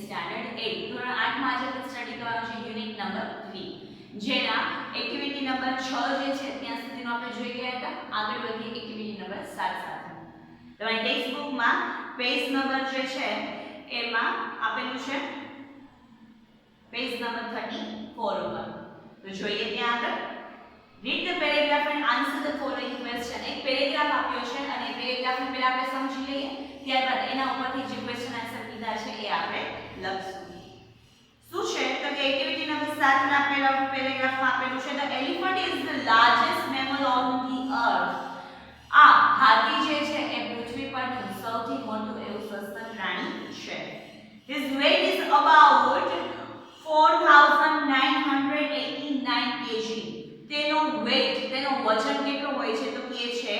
Standard 8 ધોરણ 8 માં આજે આપણે સ્ટડી કરવાનું છે યુનિટ નંબર 3 જેના એક્ટિવિટી નંબર 6 જે છે ત્યાં સુધીનો આપણે જોઈ ગયા હતા. આગળ વધીએ એક્ટિવિટી નંબર 7 સાથે. તમારી ટેક્સ્ટ બુકમાં પેજ નંબર જે છે એમાં આપેલું છે પેજ નંબર 34 ઉપર. તો જોઈએ ત્યાં આગળ read the paragraph and answer the following question. એક પેરેગ્રાફ આપ્યો છે અને એ પેરેગ્રાફને પહેલા આપણે સમજી લઈએ, ત્યારબાદ એના ઉપરથી જે ક્વેશ્ચન આન્સર કીધા છે એ આપણે લખશું. શું છે તો કે એક્ટિવિટી નંબર 7 ના પહેલા પેરેગ્રાફમાં આપેલું છે the elephant is the largest mammal on the earth. આ હાથી જે છે એ પૃથ્વી પરનું સૌથી મોટું એવું સસ્તન પ્રાણી છે. his weight is about 4989 kg. તેનો weight તેનો વજન કેટલો હોય છે તો કે છે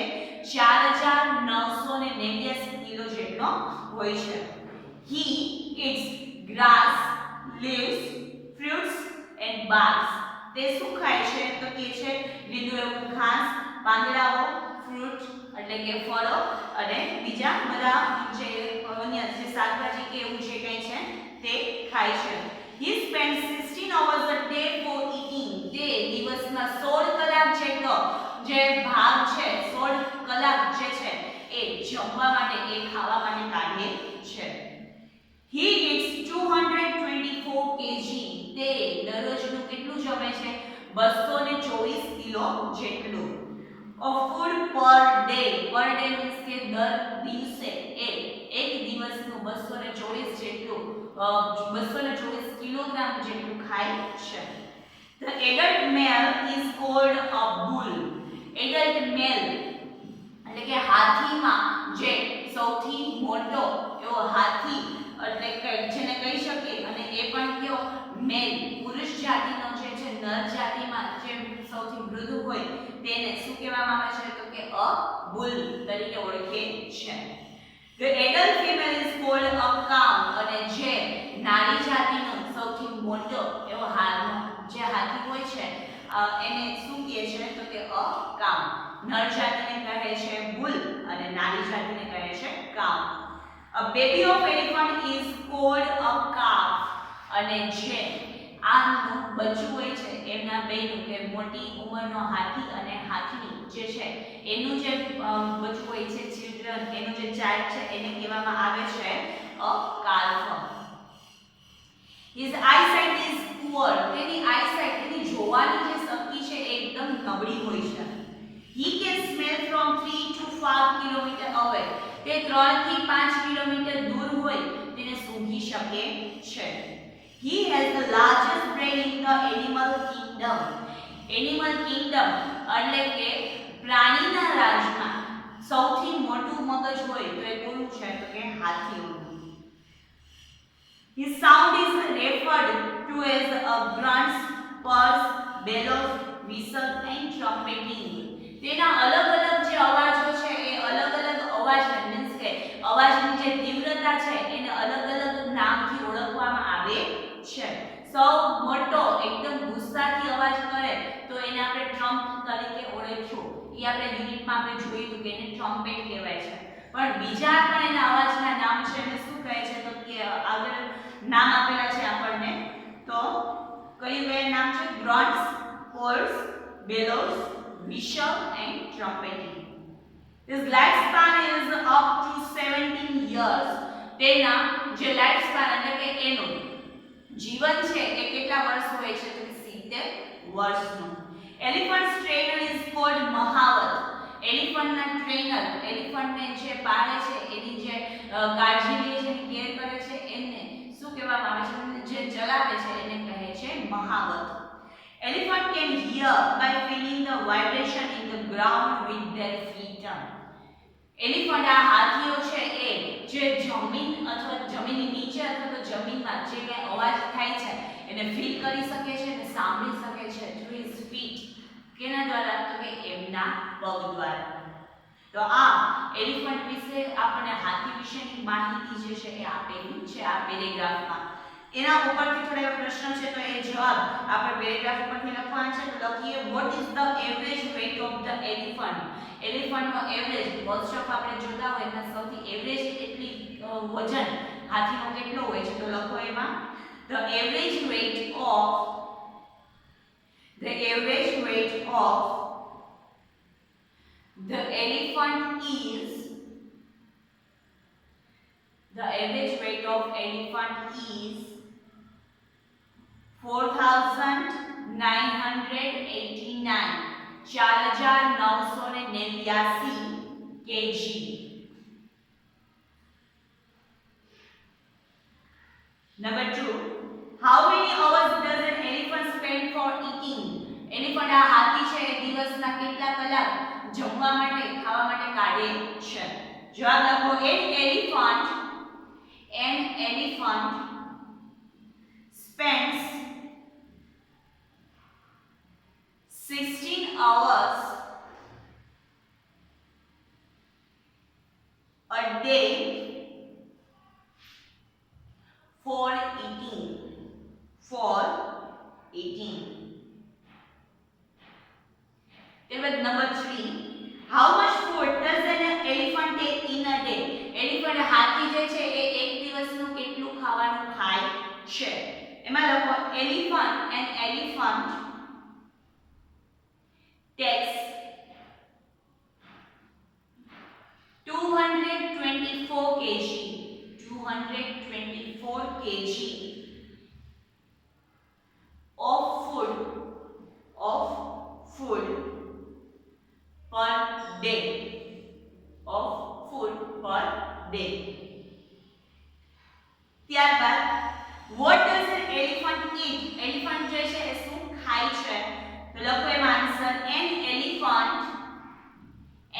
4989 કિલો જેટલો હોય છે. he eats grass, leaves, fruits and bugs. તે શું ખાય છે તો કે છે લીલું એવું ઘાસ, પાંદડાઓ, ફ્રૂટ એટલે કે ફળો અને બીજા બધા જે અન્ય જે શાકભાજી કે એવું જે કંઈ છે તે ખાય છે. he spends 16 hours a day for eating. તે દિવસમાં 16 કલાક જેટલો જે ભાગ છે 16 કલાક જે છે એ જમવા માટે એ ખાવા માટે કાઢે છે. he eats 224 kg. તે દરરોજનું કેટલું જમે છે 224 કિલો જેટલું. of food per day. per day means કે દર દિવસે એક દિવસનું 224 જેટલું 224 કિલોગ્રામ જેટલું ખાય છે. the adult male is called a bull. adult male એટલે કે હાથીમાં જે સૌથી મોટો એવો હાથી એટલે કે જેને કહી શકીએ અને એ પણ કયો મેલ પુરુષ જાતિનો જે છે નર જાતિમાં જે સૌથી વૃદ્ધ હોય તેને શું કહેવામાં આવે છે તો કે અ બુલ તરીકે ઓળખે છે. the adult female is called a cow. અને જે નારી જાતિનો સૌથી મોટો એવો જે હાથી હોય છે એને શું કહે છે તો કે અ કાઉ. નર જાતિને કહે છે બુલ અને નારી જાતિને કહે છે કાઉ. a baby of elephant is called a calf. અને જે આનું બચ્ચું હોય છે એમના બેનું કે મોટી ઉંમરનો હાથી અને હાથીની જે છે એનું જે બચ્ચું હોય છે ચિલ્ડ્રન એનું જે ચાઇલ્ડ છે એને કહેવામાં આવે છે a calf. his eyesight is poor. તેની eyesight તેની જોવાની જે શક્તિ છે એ એકદમ નબળી હોય છે. he can smell from 3 to 5 kilometer away. તે 3 થી 5 કિલોમીટર દૂર હોય તેને સૂંઘી શકે છે. he has the largest brain in the animal kingdom. animal kingdom એટલે કે પ્રાણીના રાજમાં સૌથી મોટું મગજ હોય તો એ કોનું છે તો કે હાથીનું. his sound is referred to as a grunts, purrs, bellows, whistle and trumpeting. તેના અલગ અલગ જે અવાજો છે એ અલગ અલગ અવાજ મીન્સ કે અવાજની જે તીવ્રતા છે એને અલગ અલગ નામથી ઓળખવામાં આવે છે. સૌ મોટો એકદમ ગુસ્સાથી અવાજ કરે તો એને આપણે ટ્રમ્પ તરીકે ઓળખ્યું. એ આપણે યુનિટમાં આપણે જોયું કે એને ટ્રમ્પેટ કહેવાય છે. પણ બીજા પણ એના અવાજના નામ છે એને શું કહે છે તો કે આગળ નામ આપેલા છે આપણને તો કયું બે નામ છે grunts, purrs, bellows, whistle and trumpeting. his lifespan is up to 17 years. તેના જે લાઈફસ્પાન એટલે કે એનું જીવન છે એ કેટલા વર્ષ હોય છે તો 70 વર્ષનું. elephant's trainer is called mahavat. એલિફન્ટના ટ્રેનર એલિફન્ટને જે પાળે છે એની જે કાળજી લે છે એની કેર કરે છે એને શું કહેવામાં આવે છે જે ચલાવે છે એને કહે છે mahout. elephant can hear by feeling the vibration in the ground with their feet. Elephant આ હાથીઓ છે એ જે જમીન અથવા જમીનની નીચે અથવા તો જમીનમાં જે કંઈ અવાજ થાય છે એને ફીલ કરી શકે છે અને સાંભળી શકે છે through his feet. કેના દ્વારા તો કે એમના પગ દ્વારા. તો આ એલિફન્ટ વિશે આપણને હાથી વિશેની માહિતી જે છે એ આપેલી છે આ પેરેગ્રાફમાં. એના ઉપરથી થોડા એવા પ્રશ્નો છે તો એ જવાબ આપણે પેરેગ્રાફ ઉપરથી લખવાના છે. તો લખીએ what is the average weight of the elephant. એલિફન્ટનો એવરેજ મોસ્ટ ઓફ આપણે જોતા હોય એમાં સૌથી એવરેજ એટલી વજન હાથીનો કેટલો હોય છે તો લખો એમાં the average weight of the average weight of the elephant is the average weight of elephant is 4989 4989 kg. Number 2, how many hours does an elephant spend for eating? Elephant આ હાથી છે એ દિવસના કેટલા કલાક જમવા માટે ખાવા માટે કાઢે છે? જવાબ લખો an elephant spends 16 hours a day for eating. Then number 3, how much food does an elephant take in a day? Elephant હાથી જે છે એ એક દિવસનું કેટલું ખાવાનું ખાય છે? એમાં લખો an elephant takes 224 kg of food per day. ત્યારબાદ what does an elephant eat? Elephant જે છે એ શું ખાય છે? તો લખો એમાં answer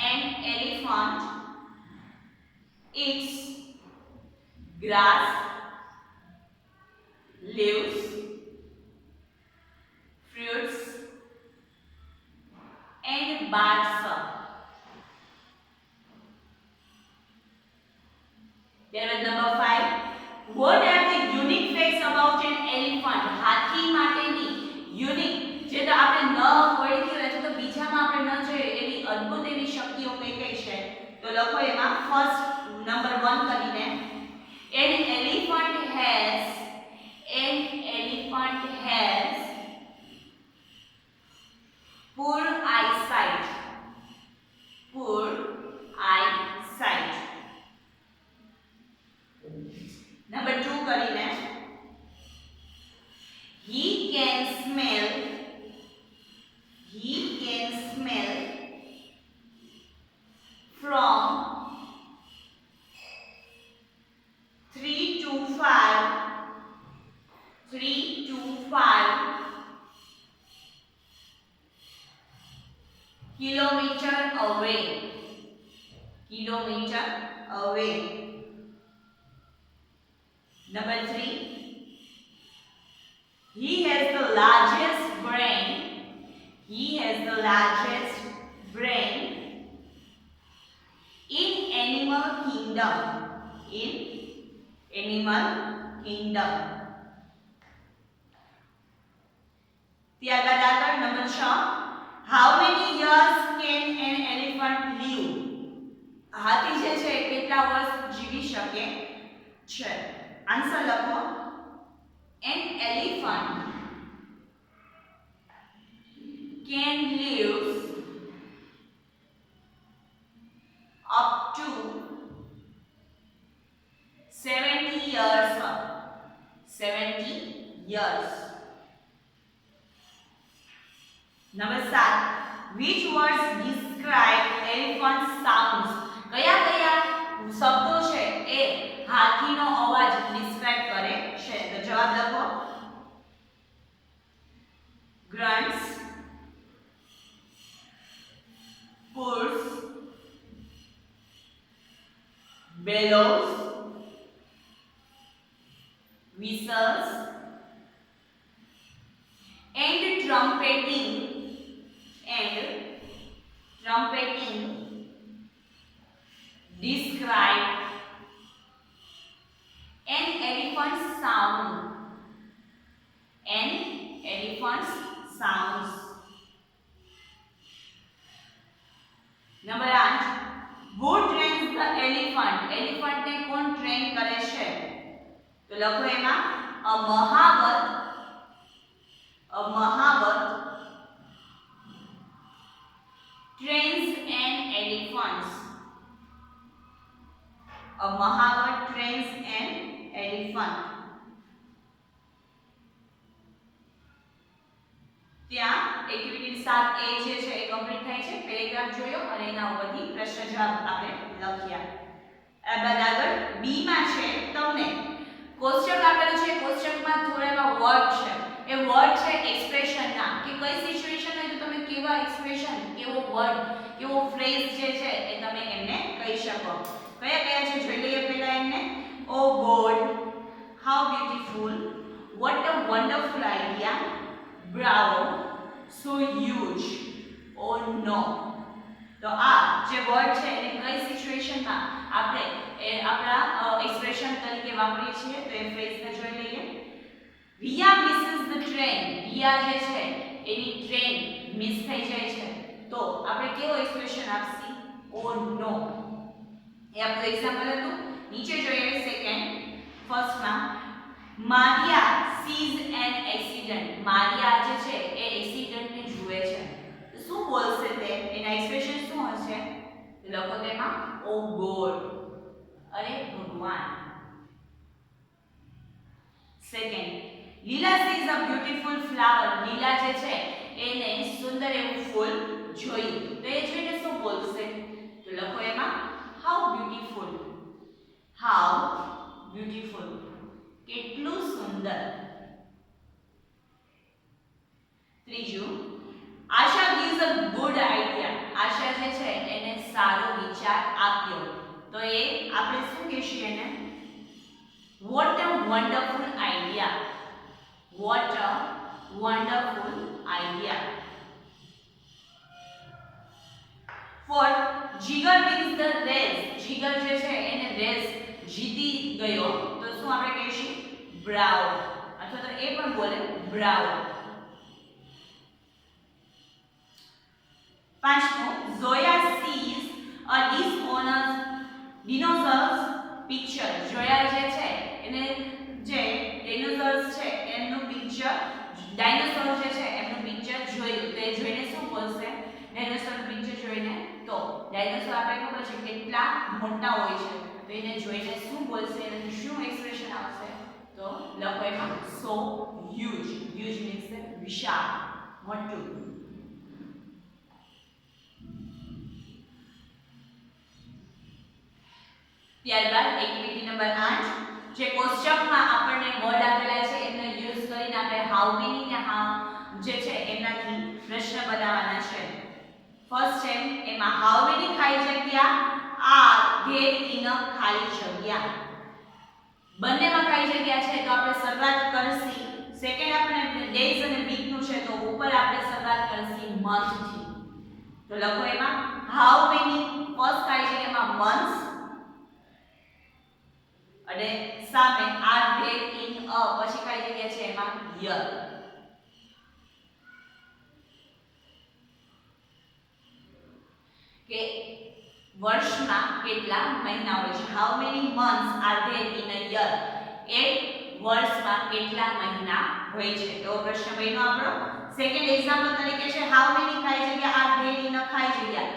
an elephant eats grass, leaves, fruits and buds. Then number 5, what are the unique facts about an elephant? હાથી માટેની યુનિક જે તો આપણે ન ઓળખી હોય છે તો બીજામાં આપણે ન જોઈએ એવી અદ્ભુત એવી શક્તિઓ કઈ કઈ છે? તો લખો એમાં ફર્સ્ટ નંબર 1 કરીને an elephant has poor eyesight. Number 2 કરીને he can smell from 3 to 5 kilometer away. Number 3, he has the largest brain in animal kingdom. ત્યારબાદ આગળ number 6, how many years can an elephant live? હાથી જે છે કેટલા વર્ષ જીવી શકે છે? આન્સર લખો an elephant can live up to 70 years. Number 7, which words describe elephant sounds? કયા શબ્દો છે એ હાથીનો અવાજ ડિસ્ક્રાઇબ કરે છે? તો જવાબ લખો grunts, purrs, bellows, whistles and trumpeting describe an elephant's sounds. Number 8, who trains the elephant? Elephant ને કોણ ટ્રેન કરે છે? લખો એમાં અ mahout trains and elephants. A Mahawat trains and elephant. ત્યાં એક્ટિવિટી 7A જે છે એ કમ્પ્લીટ થાય છે. પેરેગ્રાફ જોયો અને એના ઉપરથી પ્રશ્ન જવાબ આપણે લખ્યા. ત્યારબાદ આગળ B માં છે તમને કોષ્ટક આપેલું છે. કોષ્ટકમાં થોડા એવા વર્ડ છે. એ વર્ડ છે એક્સપ્રેશન ના કે કઈ સિચ્યુએશન હોય તો તમે કેવા એક્સપ્રેશન કેવો વર્ડ કેવો ફ્રેઝ જે છે એ તમે એમને કહી શકો. કયા કયા છે જોઈ લઈએ પહેલા એમને. Oh God, how beautiful, what a wonderful idea, bravo, so huge, oh no. તો આ જે વર્ડ છે એને કઈ સિચ્યુએશનમાં આપણે આપણા એક્સપ્રેશન તરીકે વાપરીએ છીએ તો એ ફ્રેઝને જોઈ લઈએ. Riya misses the train. Riya જે છે એની ટ્રેન મિસ થઈ જાય છે તો આપણે કેવો એક્સપ્રેશન આપશી? ઓ નો. એ આપણું એક્ઝામ્પલ હતું. નીચે જોઈએ સેકન્ડ. ફર્સ્ટમાં Maria sees an accident. Maria જે છે એ એક્સિડન્ટને જુએ છે તો શું બોલશે તે? એના એક્સપ્રેશન શું હશે? લખો તેમાં ઓ ગોડ, અરે ભગવાન. સેકન્ડ, લીલા સીઝ અ બ્યુટીફુલ ફ્લાવર. લીલા જે છે એને સુંદર એવું ફૂલ જોયું તો એ જોઈને શું બોલશે? તો લખો એમાં હાઉ બ્યુટીફુલ. હાઉ બ્યુટીફુલ, કેટલું સુંદર. ત્રીજું, આશા gives a good idea. આશા જે છે એને સારો વિચાર આપ્યો તો એ આપણે શું કહીશું એને? what a wonderful idea. What a wonderful idea. Fourth, Jigar wins the race. જીગર જે છે એને રેસ જીતી ગયો તો શું આપણે કહીશું? બ્રાવો. અથવા તો એ પણ બોલે બ્રાવો. પાંચમો, Zoya sees a dinosaurs picture. જોયા જે છે એને જે ડાયનોસોર્સ છે એમનું પિક્ચર, ડાયનોસોર જે છે એમનું પિક્ચર જોયું તો એ જોઈને શું બોલશે? ડાયનોસોરનું પિક્ચર જોઈને તો ડાયનોસોર આપણે ખબર છે કેટલા મોટા હોય છે તો એને જોઈને શું બોલશે? એનું શું એક્સપ્રેશન આવશે? તો લખો એમાં સો હ્યુજ. હ્યુજ મીન્સ વિશાળ, મોટું. ત્યારબાદ એક્ટિવિટી નંબર 8 જે કોષ્ટકમાં આપણને વર્ડ આપેલા છે એનો યુઝ કરીને આપણે હાઉ મેની ને હાઉ જે છે એનાથી પ્રશ્ન બનાવવાના છે. ફર્સ્ટ છે એમાં હાઉ મેની ખાલી જગ્યા આર ધેર ઇન અ ખાલી જગ્યા. બંનેમાં ખાલી જગ્યા છે તો આપણે શરૂઆત કરશી. સેકન્ડ આપણે ડેઝ અને વીક નું છે તો ઉપર આપણે શરૂઆત કરશી મંથ થી. તો લખો એમાં હાઉ મેની ફર્સ્ટ ખાલી જગ્યામાં મંથ્સ અને સામે આર ધેર ઇન અ પછી ખાલી જગ્યા છે એમાં યર. કે વર્ષમાં કેટલા મહિના હોય છે? How many months R there in a year. એક વર્ષમાં કેટલા મહિના હોય છે? એવો પ્રશ્ન બન્યો આપણો. સેકન્ડ એક્ઝામ્પલ તરીકે છે હાઉ મેની ખાલી જગ્યા આર ધેર ઇન અ ખાલી જગ્યા.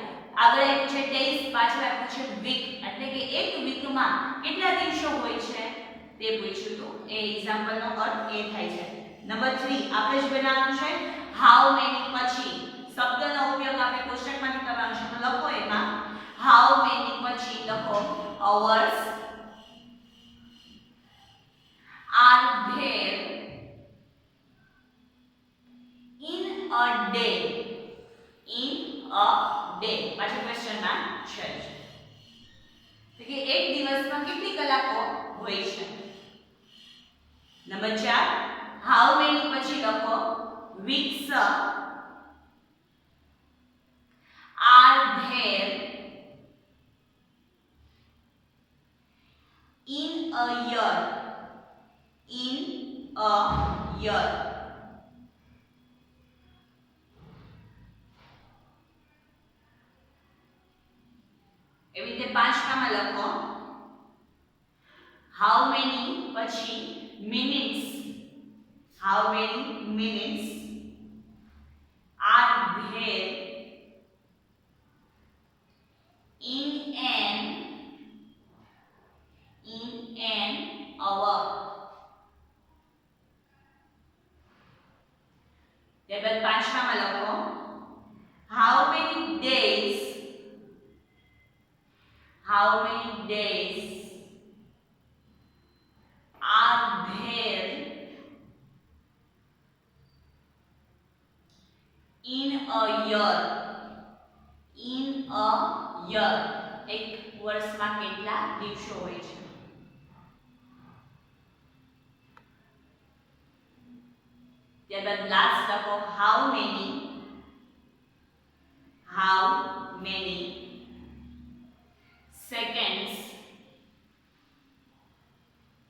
આગળ આપ્યું છે ડેઝ, પાછળ આપ્યું છે વીક એટલે કે એક વીકમાં કેટલા દિવસો હોય છે તે પૂછ્યું તો એ એક્ઝામ્પલનો અર્થ એ થાય છે. નંબર 3 આપણે જ બનાવવાનું છે હાઉ મેની પછી શબ્દનો ઉપયોગ આપણે કોષ્ટકમાંથી કરવાનો છે તો લખો એમાં હાઉ મેની પછી લખો hours R there in a day. In a day પાછળ ક્વેશ્ચન માર્ક છે તો કે એક દિવસમાં કેટલી કલાકો હોય છે. નંબર 4 હાઉ મેની પછી લખો weeks are there in a year. In a year. એવી રીતે પાંચમામાં લખો હાઉ મેની પછી minutes, how many minutes are there in an hour. ત્યારબાદ પાંચમામાં લખો how many days are there in a year. એક વર્ષમાં કેટલા દિવસો હોય છે? ત્યારબાદ લાસ્ટ લખો how many seconds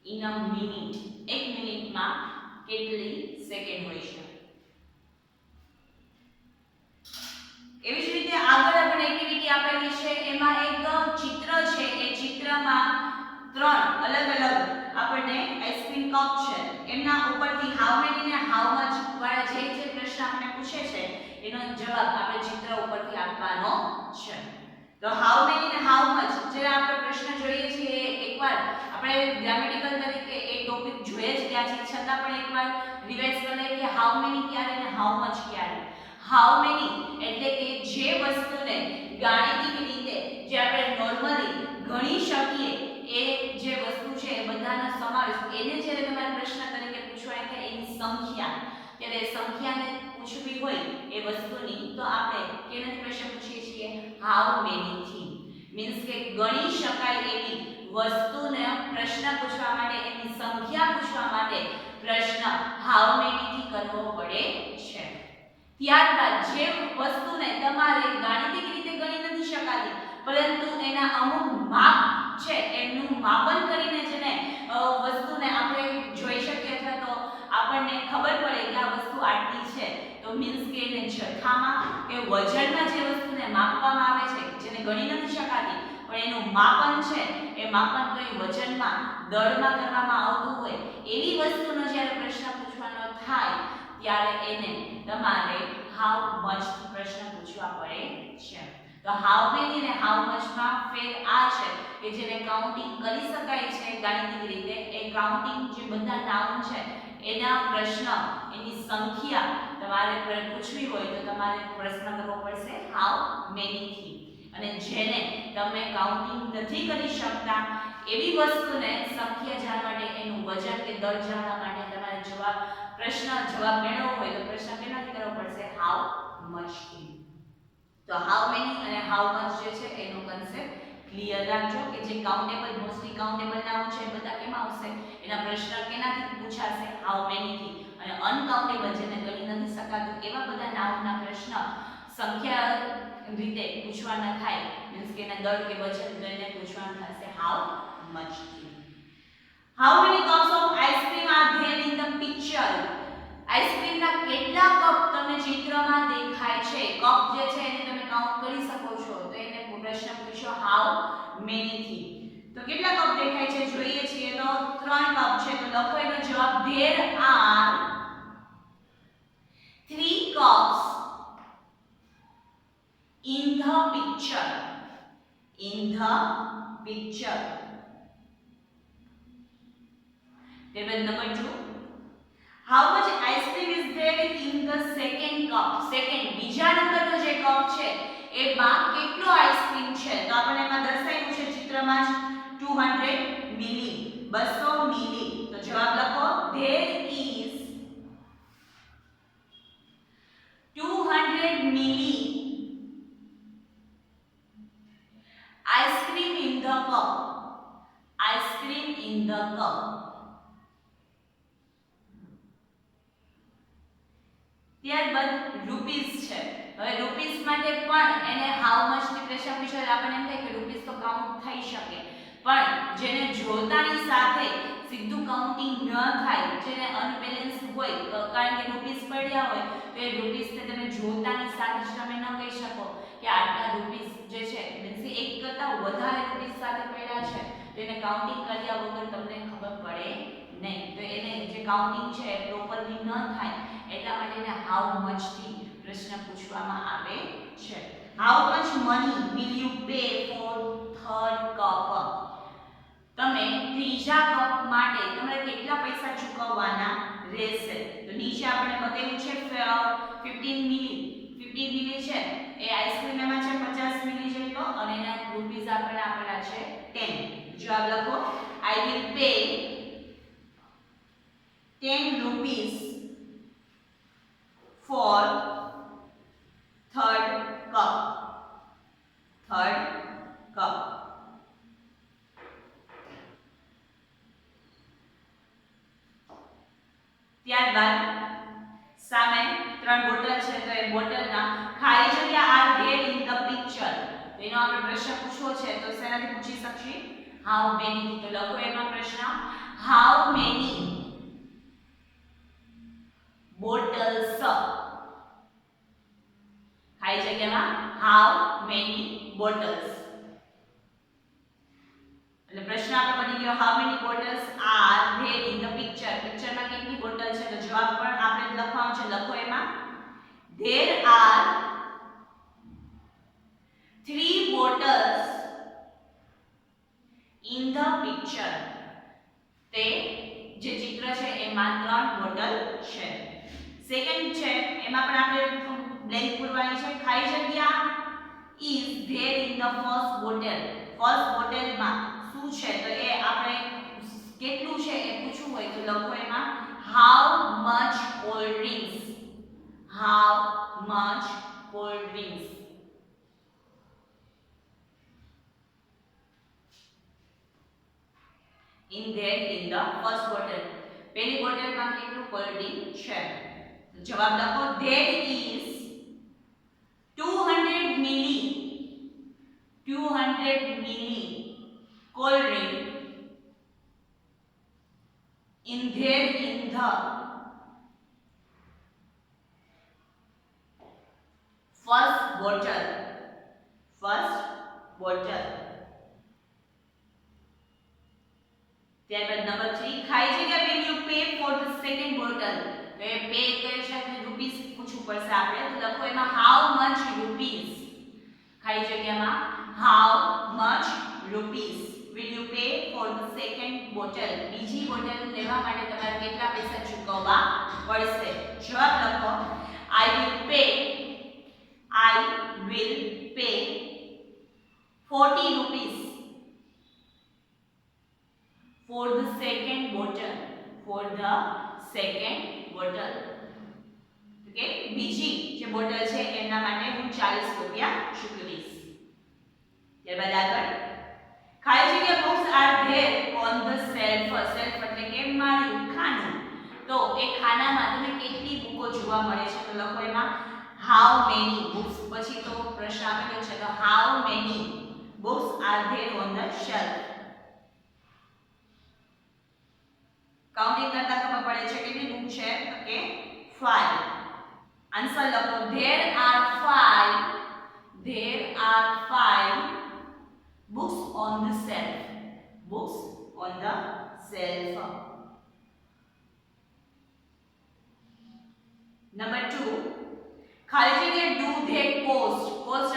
in a minute. એક મિનિટમાં કેટલી સેકન્ડ હોય છે? એવી જ રીતે આગળ આપણે એક્ટિવિટી આપેલી છે, એમાં એક ચિત્ર છે. એ ચિત્રમાં ત્રણ અલગ અલગ આપણને આઈસ્ક્રીમ કપ છે, એમના ઉપરથી હાઉ મેની ને હાઉ મચ વાળા જે પ્રશ્ન આપણે પૂછે છે એનો જવાબ આપણે ચિત્ર ઉપરથી આપવાનો છે. તો હાઉ મેની ને હાઉ મચ જે આપણે પ્રશ્ન જોઈએ છીએ એકવાર આપણે ગ્રામેટિકલ તરીકે એ ટોપિક જોઈએ જ ગયા છે, છતાં પણ એકવાર રિવાઇઝ કરી લઈએ કે હાઉ મેની ક્યારે અને હાઉ મચ ક્યારે. હાઉ મેની એટલે કે જે વસ્તુને ગાણિતિક રીતે જે આપણે નોર્મલી ગણી શકીએ એ જે વસ્તુ છે એ બધાનો સમાવેશ, એને જ્યારે તમારે પ્રશ્ન તરીકે પૂછવાય કે એની સંખ્યા, ત્યારે સંખ્યાને પૂછવી હોય એ વસ્તુની તો આપણે કેનાથી પ્રશ્ન પૂછીએ છીએ? હાઉ મેની થી. મીન્સ કે ગણી શકાય એવી વસ્તુને પ્રશ્ન પૂછવા માટે, એની સંખ્યા પૂછવા માટે પ્રશ્ન હાઉ મેની થી કરવો પડે છે. ત્યારબાદ જે વસ્તુને તમારે ગાણિતિક રીતે ગણી નથી શકાતી, પરંતુ એના અમુક માપ છે, એનું માપન કરીને જેને વસ્તુને આપણે જોઈ શકીએ અથવા તો આપણને ખબર પડે કે આ વસ્તુ આટલી છે, તો મીન્સ કે એને જથ્થામાં કે વજનમાં જે વસ્તુને માપવામાં આવે છે, જેને ગણી નથી શકાતી પણ એનું માપન છે, એ માપન કોઈ વજનમાં દળમાં કરવામાં આવતું હોય એવી વસ્તુનો જ્યારે પ્રશ્ન પૂછવાનો થાય ત્યારે એને તમારે હાઉ મચ પ્રશ્ન પૂછવા પડે છે. તો હાઉ મેની અને હાઉ મચ માં ફેર આ છે કે જેને કાઉન્ટિંગ કરી શકાય છે ગાણિતિક રીતે. એ કાઉન્ટિંગ જે બધા નાઉન છે એના પ્રશ્ન, એની સંખ્યા તમારે પૂછવી હોય તો તમારે પ્રશ્ન કરવો પડશે હાઉ મેની થી. અને જેને તમે કાઉન્ટિંગ નથી કરી શકતા એવી વસ્તુને સંખ્યા જાણવા માટે, એનું વજન કે દળ જાણવા માટે તમારે જવાબ મેળવવો હોય તો પ્રશ્ન કેનાથી કરવો પડશે? હાઉ મચ થી. તો હાઉ મેની અને હાઉ મચ જે છે એનો કન્સેપ્ટ ક્લિયર રાખજો કે જે કાઉન્ટેબલ, મોસ્ટલી કાઉન્ટેબલ નાઉન છે બધા કેમાં આવશે? એના પ્રશ્ન કેનાથી પૂછાશે? હાઉ મેની થી. અને અનકાઉન્ટેબલ જેને ગણી નથી શકાતું એવા બધા નાઉનના પ્રશ્ન સંખ્યા રીતે પૂછવાના થાય, મીન્સ કે એના દળ કે વજન લઈને પૂછવાનું થશે હાઉ મચ થી. How many cups of ice cream are there in the picture? આઈસ્ક્રીમના કેટલા કપ તમને ચિત્રમાં દેખાય છે? કપ જે છે એને તમે કાઉન્ટ કરી શકો છો, તો એને પ્રશ્ન પૂછો હાઉ મેની થી. તો કેટલા કપ દેખાય છે જોઈએ છીએ તો 3 કપ છે, તો લખો એનો જવાબ there are 3 cups in the picture. Table number 2. How much ice cream is there in the second cup? Second, બીજા નંબરનો જે કપ છે એમાં કેટલો આઈસ્ક્રીમ છે? તો આપણે એમાં દર્શાવ્યું છે ચિત્રમાં જ 200 મિલી, 200 મિલી. તો જવાબ લખો there is 200 milli ice cream in the cup. ત્યારબાદ રૂપીસ છે. હવે રૂપીસ માટે પણ એને હાઉ મચ ની પ્રશ્ન પૂછાય, આપણને એમ થાય કે રૂપીસ તો કાઉન્ટ થઈ શકે, પણ જેને જોતાની સાથે સીધું કાઉન્ટિંગ ન થાય, જેને અનબેલેન્સ હોય, કારણ કે રૂપીસ પડ્યા હોય તો એ રૂપીસને તમે જોતાની સાથે જ તમે ન કહી શકો કે આટલા રૂપીસ જે છે મીન્સ એક કરતા વધારે રૂપીસ સાથે પડ્યા છે, તો એને કાઉન્ટિંગ કર્યા વગર તમને ખબર પડે કાઉન્ટિંગ છે પ્રોપરલી ન થાય એટલા માટે એને હાઉ મચ થી પ્રશ્ન પૂછવામાં આવે છે. How much money will you pay for third cup? તમે ત્રીજા કપ માટે તમારે કેટલા પૈસા ચૂકવવાના રહેશે? તો નીચે આપણે બતાવ્યું છે 15 મિલી છે એ આઈસ્ક્રીમ એમાં છે 50 મિલી જેટલો અને એના રૂપીસ આપેલા છે 10. જવાબ લખો I will pay 10 rupees for third cup. ત્યારબાદ સામે 3 બોટલ છે તો એ બોટલના ખાલી જગ્યા R there in the picture. એનો આપણે પ્રશ્ન પૂછવો છે તો શેનાથી પૂછી શકીએ? How many. તો લખો એમાં પ્રશ્ન હાઉ મેની બોટલ્સ. ખાલી જગ્યામાં હાઉ મેની બોટલ્સ. એટલે પ્રશ્ન આપણો બની ગયો how many bottles are there in the picture. પિક્ચરમાં કેટલી બોટલ છે તો જવાબ પણ આપણે લખવાનો છે. લખો એમાં there are 3 bottles in the picture. તે જે ચિત્ર છે એમાં 3 બોટલ છે. સેકન્ડ છે એમાં પણ આપણે બ્લેન્ક પૂરવાની છે. ખાલી જગ્યા is there in the first bottle. First બોટલમાં શું છે તો એ આપણે કેટલું છે એ પૂછવું હોય તો લખો એમાં how much cold drinks. How much cold drinks. In there in the first bottle. પહેલી બોટલમાં કેટલું કોલ્ડ ડ્રિંક છે? જવાબ લખો there is 200 milli cold drink in there in the first bottle. ત્યારબાદ નંબર 3 ખાલી જગ્યા when you pay for the second bottle. તો એ પે કરે છે એટલે રૂપીસ પૂછવું પડશે આપણે. તો લખો એમાં how much rupees. ખાલી જગ્યામાં how much rupees will you pay for the second bottle. બીજી બોટલ લેવા માટે તમારે કેટલા પૈસા ચૂકવવા પડશે? જવાબ લખો I will pay 40 rupees for the second bottle. Okay, બીજી જે બોટલ છે એના માટે હું 40 રૂપિયા ચૂકવીશ. ત્યારબાદ આગળ ખાલી જગ્યા books are there on the shelf. shelf એટલે કે માળિયું, ખાનું. તો એ ખાનામાં તમને કેટલી બુકો જોવા મળે છે? તો લખો એમાં how many books. પછી તો પ્રશ્ન આપેલો છે તો how many books are there on the shelf. Counting કરતા ખબર પડે છે કેટલી બુક છે તો કે 5. આન્સર લખો there are 5 books on the shelf. Number 2 ખાલી જગ્યા do they cost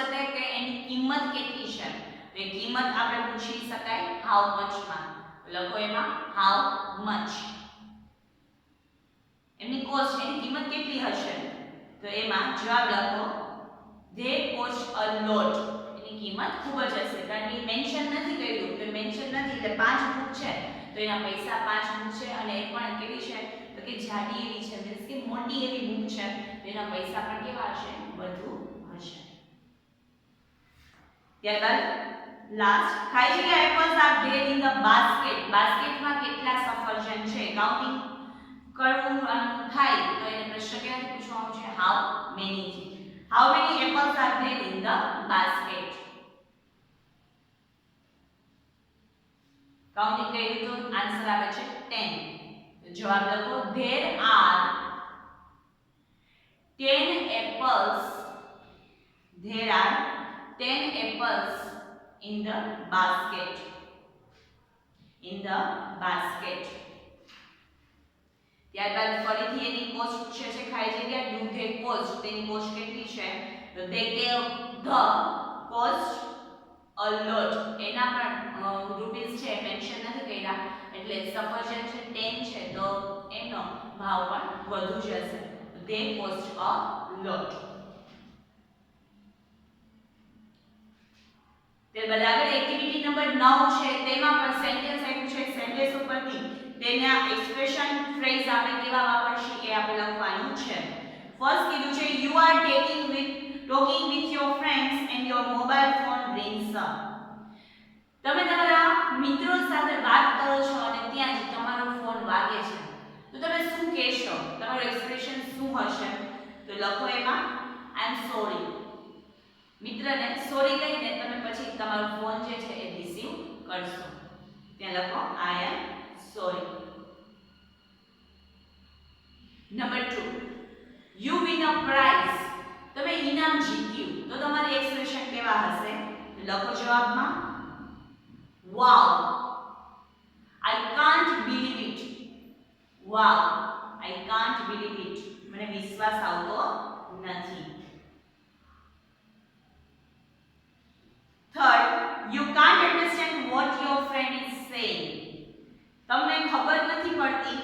એટલે કે એની કિંમત કેટલી છે? તો એ કિંમત આપણે પૂછી શકાય how much માં. લખો એમાં how much. એની કોસ્ટ એની કિંમત કેટલી હશે? તો એમાં જવાબ લખો they cost a lot. એની કિંમત ખૂબ જ હશે કારણ કે મેન્શન નથી કર્યું. તો મેન્શન નથી એટલે 5 બુક છે તો એના પૈસા 5 બુક છે અને એ પણ કેવી છે તો કે જાડી એવી છે મીન્સ કે મોટી એવી બુક છે તો એના પૈસા પણ કેવા હશે? વધુ હશે. ત્યારબાદ લાસ્ટ ખાલી જગ્યા apples are there in the basket. બાસ્કેટમાં કેટલા સફરજન છે? કાઉન્ટિંગ કરવું થાય તો એને પ્રશ્ન ક્યાંથી પૂછવાનો છે? how many થી. how many apples are there in the basket. Counting કર્યું તો આન્સર આવે છે 10. તો જવાબ લખો there are 10 apples. There are 10 apples in the basket. ત્યારબાદ ફરીથી એની કોસ્ટ પૂછે છે ખાલી જગ્યા do they cost, તેની કોસ્ટ કેટલી છે તો they gave the cost a lot, એના પણ રૂપીસ છે મેન્શન નથી કર્યા એટલે સફરજન છે 10 છે તો એનો ભાવ પણ વધુ જશે. they cost a lot. ત્યારબાદ આગળ એક્ટિવિટી નંબર 9 છે તેમાં પણ સેન્ટેન્સ આપ્યું છે. સેન્ટેન્સ ઉપરથી તેના એક્સપ્રેશન ફ્રેઝ આપણે કેવા વાપરશું એ આપણે લખવાનું છે. ફર્સ્ટ કીધું છે you are talking with your friends and your mobile phone rings up. તમે તમારા મિત્રો સાથે વાત કરો છો અને ત્યાં જ તમારો ફોન વાગે છે તો તમે શું કહેશો, તમારું એક્સપ્રેશન શું હશે તો લખો એમાં I am sorry. મિત્રને સોરી કહીને તમે પછી તમારો ફોન જે છે એ રિસીવ કરશો. ત્યાં લખો I am sorry. Number 2 you win a prize. તમે ઇનામ જીત્યું તો તમારી એક્સપ્રેશન કેવા હશે લખો જવાબમાં wow, I can't believe it. wow, I can't believe it. મને વિશ્વાસ આવતો નથી. Third, you can't understand what your friend is saying. તમને ખબર નથી પડતી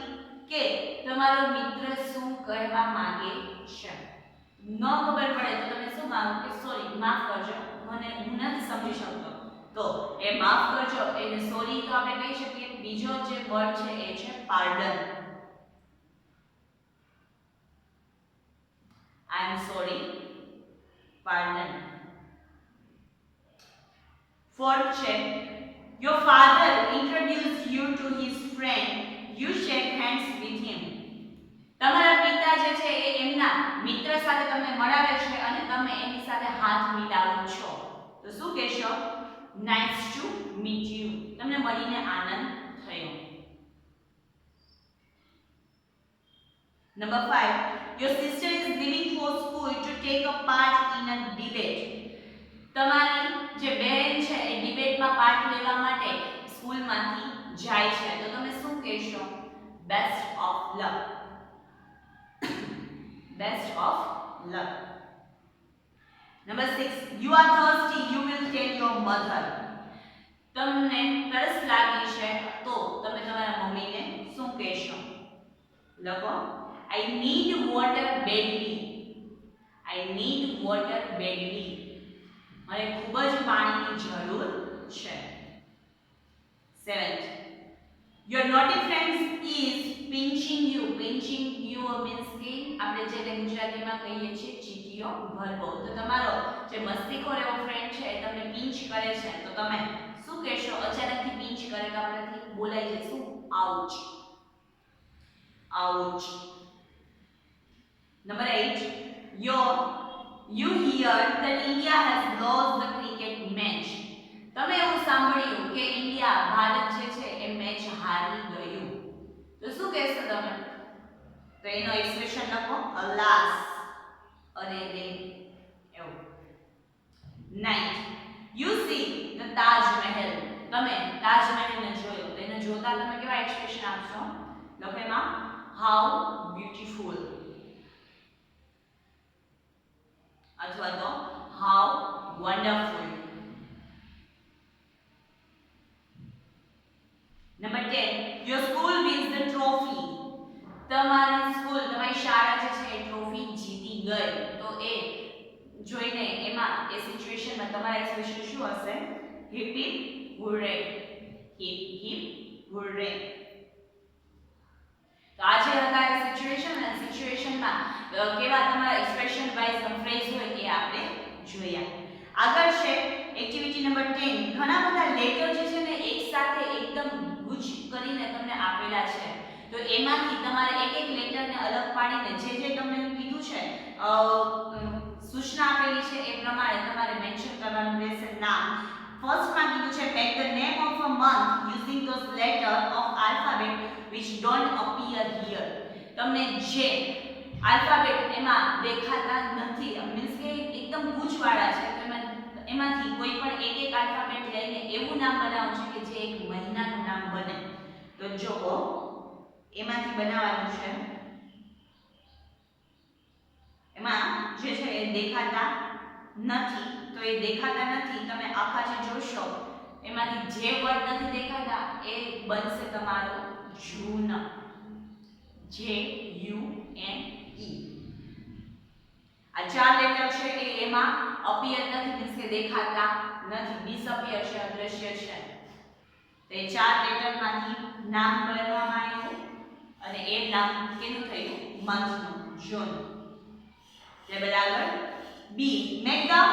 કે તમારો મિત્ર શું કહેવા માંગે છે. ન ખબર પડે તો તમે શું માંગો કે સોરી માફ કરજો મને હું નથી સમજી શકતો તો એ માફ કરજો એને સોરી તો આપણે કહી શકીએ. બીજો જે વર્ડ છે એ છે pardon. I am sorry, pardon. Fourth check, your father introduced you to his friend, you shake hands with him. તમારા પિતા જે છે એ એમના મિત્ર સાથે તમને મળાવે છે અને તમે એની સાથે હાથ મિલાવો છો તો શું કહેશો nice to meet you. તમને મળીને આનંદ થયો. Number 5, your sister is leaving for school to take a part in a debate. તમારી જે બહેન છે એ ડિબેટમાં પાર્ટ લેવા માટે સ્કૂલમાંથી જાય છે તો તમે શું કહેશો best of luck. best of luck. Number 6, you are thirsty, you will tell your mother. તમને તરસ લાગી છે તો તમે તમારા મમ્મીને શું કહેશો લખો I need water badly. I need water badly. મને ખૂબ જ પાણીની જરૂર છે. 7th, your naughty friend is pinching you. pinching you means કે આપણે જે ગુજરાતીમાં કહીએ છીએ ચીટીઓ ભરવો. તો તમારો જે મસ્તીખોર એવો ફ્રેન્ડ છે એ તમને પિંચ કરે છે તો તમે શું કહેશો અચાનકથી પિંચ કરે તો આપણાથી બોલાઈ જાય શું ouch. Ouch. Number 8, you hear that India has lost the cricket match. તમે એવું સાંભળ્યું કે ઇન્ડિયા ભારત જે છે એ મેચ હારી ગયું તો શું કહેશો તમે તો એનો એક્સપ્રેશન લખો alas, અરે રે એવું. 9th, you see the Taj Mahal. તમે તાજ મહેલને જોયો તો એને જોતા તમે કેવા એક્સપ્રેશન આપશો લખો એમાં how beautiful અથવા તો how wonderful. Number 10, your school wins the trophy. તમારી સ્કૂલ તમારી શાળા જે છે એ ટ્રોફી જીતી ગઈ તો એ જોઈને એમાં એ સિચ્યુએશનમાં તમારા એક્સપ્રેશન શું હશે hip hip hooray. hip hip hooray. તો આજે હતા એ સિચ્યુએશન અને સિચ્યુએશનમાં કેવા તમારા એક્સપ્રેશન વાઇઝ ફ્રેઝ હોય એ આપણે જોયા. આગળ છે એક્ટિવિટી નંબર 10. ઘણા બધા લેટર જે છે ને એક સાથે એકદમ ગુચ્છ કરીને તમને આપેલા છે તો એમાંથી તમારે એક એક લેટરને અલગ પાડીને જે તમને કીધું છે સૂચના આપેલી છે એ પ્રમાણે તમારે મેન્શન કરવાનું રહેશે નામ. ફર્સ્ટમાં કીધું છે pick the name of a month using those letters of alphabet which don't appear here. તમને જે આલ્ફાબેટ એમાં દેખાતા નથી મીન્સ કે એકદમ ગૂંચવાળા છે તો એમાંથી કોઈ પણ એક એક આલ્ફાબેટ લઈને એવું નામ બનાવવું છે કે જે એક મહિનાનું નામ બને. તો જો એમાંથી બનાવવાનું છે. એમાં જે છે એ દેખાતા નથી, તો એ દેખાતા નથી તમે આખા જે જોશો એમાંથી જે વર્ડ નથી દેખાતા એ બનશે તમારો જૂન, જે યુ એન ઈ. આ 4 લેટર છે એ એમાં અપિયર નથી, મીન્સ કે દેખાતા નથી, ડિસઅપિયર છે, અદ્રશ્ય છે. તો એ 4 લેટરમાંથી નામ બનવામાં આવ્યું અને એ નામ કેનું થયું? મંથનું, જૂન. લેવલ આગળ B. Make the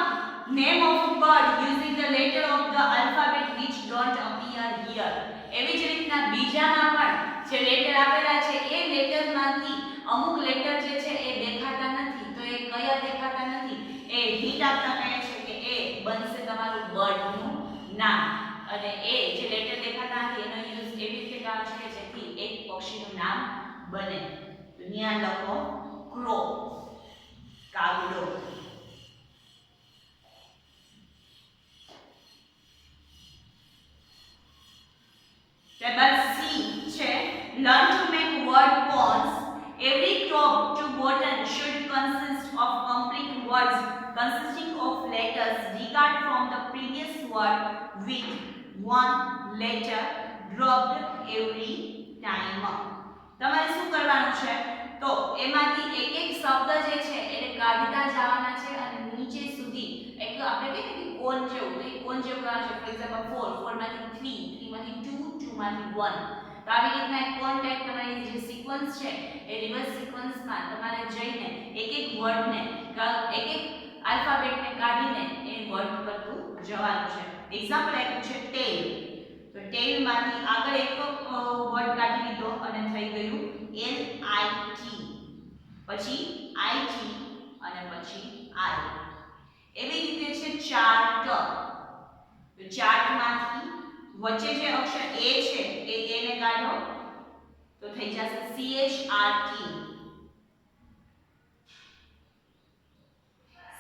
name of bird using the letter of the alphabet which don't appear here. એવી જ રીતના બીજામાં પણ જે લેટર આપેલા છે એ લેટરમાંથી અમુક લેટર જે છે એ દેખાતા નથી, તો એ કયા દેખાતા નથી એ હિન્ટ આપતા કહે છે કે એ બનશે તમારું બર્ડનું નામ. અને એ જે લેટર દેખાતા નથી એનો યુઝ એવી રીતે કરવાનો છે કે જેથી એક પક્ષીનું નામ બને. તો અહીંયા લખો ક્રો, કાગડો. Table C છે learn to make word bonds. Every top to bottom should consist of complete words consisting of letters derived from the previous word with one letter dropped every time. તમારે શું કરવાનું છે? તો એમાંથી એક એક શબ્દ જે છે એને કાઢતા જવાના છે અને નીચે સુધી એક આપણે કહીએ કે કોન જેવું, તો એ કોન જેવું કરવાનું છે. ફોર એક્ઝામ્પલ 4 માંથી 3 માંથી 2 2 માંથી 1. તો આવી રીતના એક કોન ટાઈપ તમારી જે સિક્વન્સ છે એ રિવર્સ સિક્વન્સમાં તમારે જઈને એક એક વર્ડને એક એક આલ્ફાબેટને કાઢીને એ વર્ડ કરતું જવાનું છે. એક્ઝામ્પલ આપ્યું છે ટેલ. તો ટેલ માંથી આગળ એક વર્ડ કાઢી લીધો અને થઈ ગયું એલ આઈ ટી, પછી આઈ ટી અને પછી આઈ. એવી રીતે છે ચાર્ટ. તો ચાર્ટમાંથી વચ્ચે જે અક્ષર એ છે એ એને કાઢો તો થઈ જશે C H R T,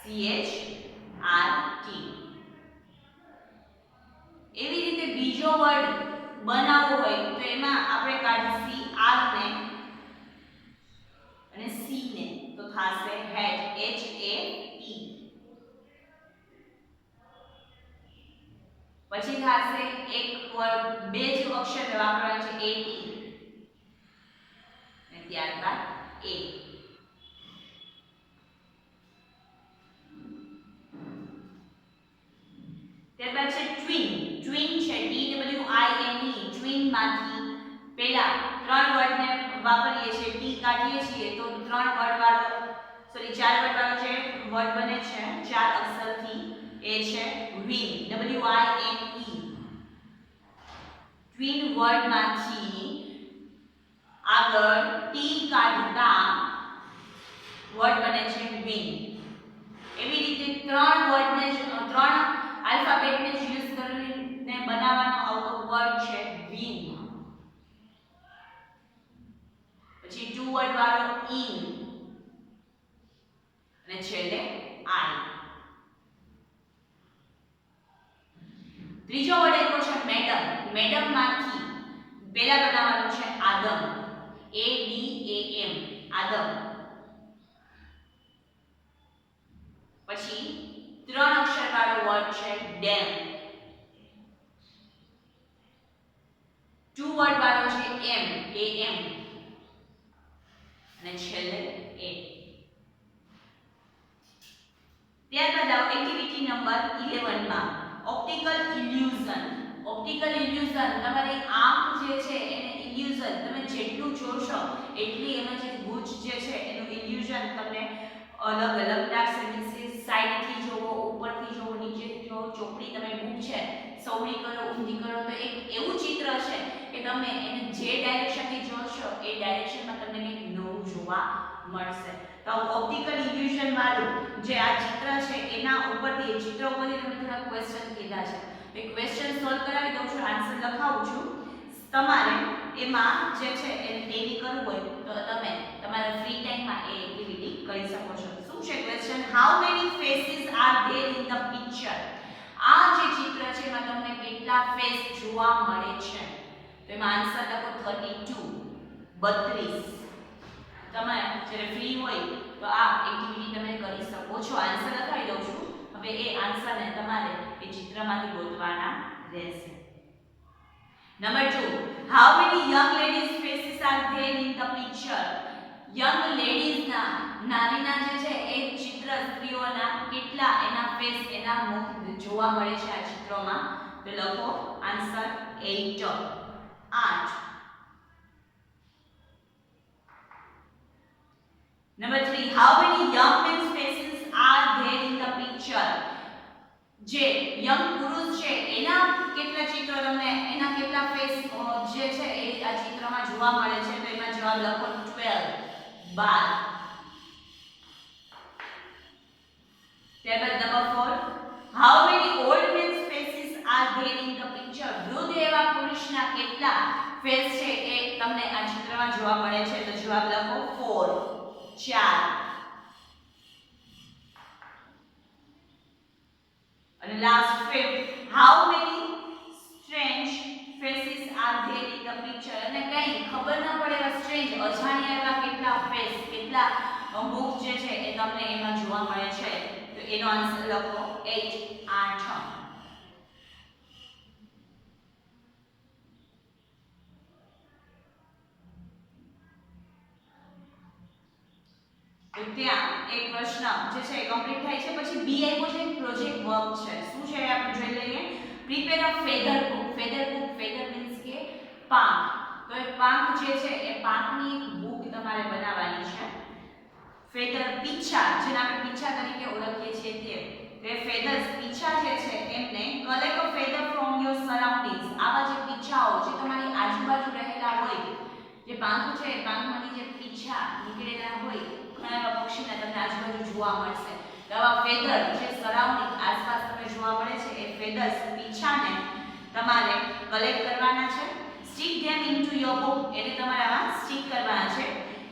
C H R T. એવી રીતે બીજો વર્ડ બનાવવો હોય તો એમાં આપણે કાઢી સી આર ને અને સી ને, તો થશે હેટ, એચ એ ટી. પછી થશે એક વર્ડ બે જ અક્ષર વાપરવાના છે એ ટી અને ત્યારબાદ એ. ત્યારબાદ છે ટ્વિન. ટ્વિન છે T W I N E. Twin માંથી પહેલા 3 વર્ડને વાપરીએ છીએ, ટી કાઢીએ છીએ તો 3 વર્ડ વાળો 4 વર્ડ વાળો જે વર્ડ બને છે 4 અક્ષરથી એ છે win, W I N E. Twin word માંથી આગળ ટી કાઢતા વર્ડ બને છે વિન. એવી રીતે 3 વર્ડને 3 આલ્ફાબેટને યુઝ કરીને બનાવવાનો આવતો વર્ડ છે વિન. પછી 2 વર્ડ વાળો ઇન અને છેલ્લે આઈ. ત્રીજો વર્ડ આપ્યો છે મેડમ. મેડમ માંથી પહેલા બનાવવાનું છે આદમ, એ ડી એ એમ, આદમ. પછી 3 અક્ષર વાળો વર્ડ છે ડેમ. 2 વર્ડ વાળો છે એમ, એ એમ અને છેલ્લે એ. ત્યારબાદ આવો એક્ટિવિટી નંબર 11 માં ઓપ્ટિકલ ઇલ્યુઝન. ઓપ્ટિકલ ઇલ્યુઝન તમારી આંખ જે છે એને ઇલ્યુઝન તમે જેટલું જોશો એટલી એમાં જે ગુચ જે છે એનું ઇલ્યુઝન તમને અલગ અલગ લાગશે. સાઈડથી જોવો, ઉપરથી જોવો, નીચેથી જોવો, ચોપડી તમે બુક છે સૌડી કરો, ઊંધી કરો તો એક એવું ચિત્ર છે કે તમે એને જે ડાયરેક્શનથી જોશો એ ડાયરેક્શનમાં તમને કંઈક નવું જોવા મળશે. તો ઓપ્ટિકલ ઇલ્યુઝન વાળું જે આ ચિત્ર છે એના ઉપરથી ચિત્ર ઉપરથી તમે થોડા ક્વેશ્ચન કીધા છે. એ ક્વેશ્ચન સોલ્વ કરાવી દઉં છું, આન્સર લખાવું છું. તમારે એમાં જે છે એને ટેલી કરવું હોય તો તમે તમારા ફ્રી ટાઈમમાં એ એક્ટિવિટી કરી શકો છો. શું છે question? How many faces are there in the picture? આ જે ચિત્ર છે એમાં તમને કેટલા ફેસ જોવા મળે છે? તો એમાં આન્સર લખો 32. 32. તમે જ્યારે ફ્રી હોય તો આ એક્ટિવિટી તમે કરી શકો છો. આન્સર લખાવી દઉં છું. હવે એ આન્સરને તમારે એ ચિત્રમાંથી ગોતવાના રહેશે. Number 2, how many young ladies faces are there in the picture? Young ladies ના નારીના જે છે એ ચિત્ર સ્ત્રીઓના કેટલા એના ફેસ એના મુખ જોવા મળે છે આ ચિત્રોમાં? તો લખો answer 8. 8. Number 3, how many young men's faces are there in the picture? જે યંગ પુરુષ છે એના કેટલા ચિત્રો તમને એના કેટલા ફેસ જે છે એ આ ચિત્રમાં જોવા મળે છે? તો એમાં જવાબ લખો 12. 12. ત્યારબાદ number 4, how many old men's faces are there in the picture? વૃદ્ધ એવા પુરુષના કેટલા ફેસ છે એ તમને આ ચિત્રમાં જોવા મળે છે? તો જવાબ લખો 4. 4. અને last 5, how many strange faces are there in the picture? અને કઈ ખબર ન પડે એવા સ્ટ્રેન્જ અજાણ્યા એવા કેટલા ફેસ કેટલા મુખ જે છે એ તમને એમાં જોવા મળે છે? તો એનો આન્સર લખો 8. 8. તો ત્યાં એક પ્રશ્ન જે છે કમ્પ્લીટ થાય છે. પછી બી આપ્યો છે પ્રોજેક્ટ વર્ક છે. શું છે આપણે જોઈ લઈએ. Prepare a feather book. Feather book, feather means કે પાંખ. તો એ પાંખ જે છે એ પાંખની એક બુક તમારે બનાવવાની છે. ફેધર પીછા, જેને આપણે પીછા તરીકે ઓળખીએ છીએ તે ફેધર્સ પીછા જે છે એમને collect a feather from your surroundings. આવા જે પીછાઓ જે તમારી આજુબાજુ રહેલા હોય, જે પાંખ છે એ પાંખમાંથી જે પીછા નીકળેલા હોય ઘણા એવા પક્ષીને તમને આજુબાજુ જોવા મળશે. તો આવા ફેધર જે સરાઉન્ડિંગ આસપાસ તમને જોવા મળે છે એ ફેધર્સ પીછાને તમારે કલેક્ટ કરવાના છે. Stick them into your book, એટલે તમારે આમાં સ્ટિક કરવાના છે.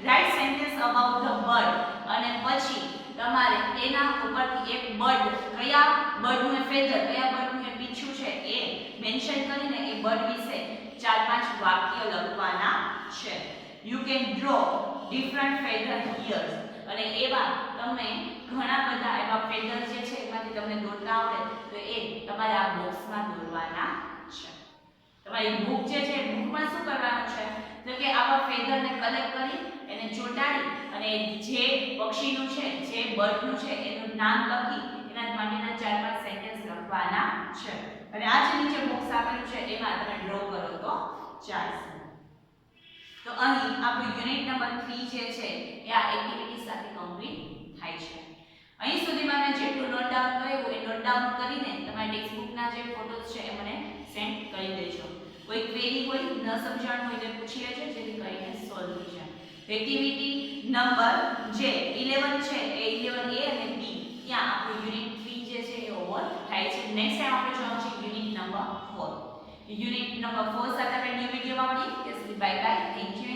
Write sentence about the bird, અને પછી તમારે એના ઉપરથી એક બર્ડ, કયા બર્ડનું એ ફેધર, કયા બર્ડનું એ પીછું છે એ મેન્શન કરીને એ બર્ડ વિશે 4-5 વાક્ય લખવાના છે. You can draw different feather હિયર્સ, અને એવા તમે ઘણા બધા એવા ફેધર જે છે એમાંથી તમને દોરતા આવડે તો એ તમારે આ બોક્સમાં દોરવાના છે. તમારી બુક જે છે બુકમાં શું કરવાનું છે? તો કે આવા ફેધરને કલેક્ટ કરી એને ચોંટાડી અને જે પક્ષીનું છે, જે બર્ડનું છે એનું નામ લખી એના માટેના 4-5 સેન્ટેન્સ લખવાના છે. અને આ જે નીચે બોક્સ આપેલું છે એમાં તમે ડ્રો કરો તો ચાલશે. તો અહીં આપણું યુનિટ નંબર 3 જે છે એ આ એક્ટિવિટી સાથે કમ્પ્લીટ થાય છે. અહીં સુધીમાં મેં જેટલું નોટ ડાઉન કર્યું એ નોટ ડાઉન કરીને તમારી ટેક્સ્ટ બુકના જે ફોટોસ છે એ મને સેન્ડ કરી દેજો. કોઈ ક્વેરી હોય, ન સમજણ હોય તો પૂછી લેજો, જેથી કરીને સોલ્વ થઈ જાય. એક્ટિવિટી નંબર જે 11 છે એ 11A અને B ત્યાં આપણું યુનિટ 3 જે છે એ ઓવર થાય છે. નેક્સ્ટ ટાઈમ આપણે જોવાનું છે યુનિટ નંબર 4. યુનિટ નંબર 4 સાથે આપણે ન્યૂ વિડિયોમાં મળીએ. Bye bye. Thank you.